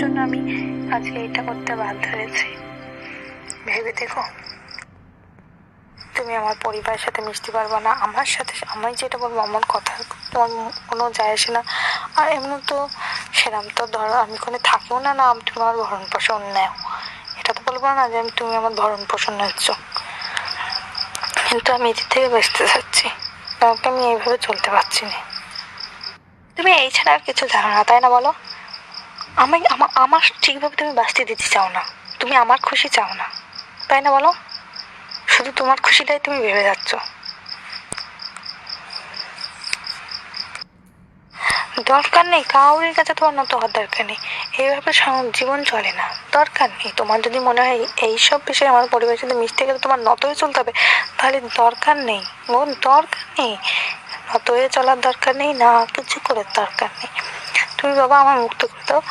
জন্য আমি আজকে এটা করতে বাধ্য হয়েছি। ভেবে দেখো, তুমি আমার পরিবারের সাথে মিশতে পারবে না, আমার সাথে আমি যেটা বলবো আমার কথা তোমার কোনো যায় আসে না। আর এমনি তো সেরকম তো ধরো আমি কোনো থাকিও না, না তুমি আমার ভরণ পোষণ নেও, এটা তো বলবো না যে তুমি আমার ভরণ পোষণ নিচ্ছ। কিন্তু আমি এদের থেকে বাঁচতে চাচ্ছি, কারণ আমি এইভাবে চলতে পারছি না। তুমি এই ছাড়া আর কিছু জানো না, তাই না বলো? আমি আমার ঠিকভাবে তুমি বাঁচতে দিতে চাও না, তুমি আমার খুশি চাও না, তাই না বলো? শুধু তোমার খুশিটাই তুমি ভেবে যাচ্ছ। দরকার নেই, কাউরির কাছে তোমার নত হওয়ার দরকার নেই, এইভাবে জীবন চলে না। দরকার নেই, তোমার যদি মনে হয় এইসব বিষয়ে আমার পরিবারের সাথে মিশতে গেলে তোমার নত হয়ে চলতে হবে, তাহলে দরকার নেই, দরকার নেই, নত হয়ে চলার দরকার নেই, না কিছু করার দরকার নেই। তুমি বাবা আমার মুক্ত করে দাও।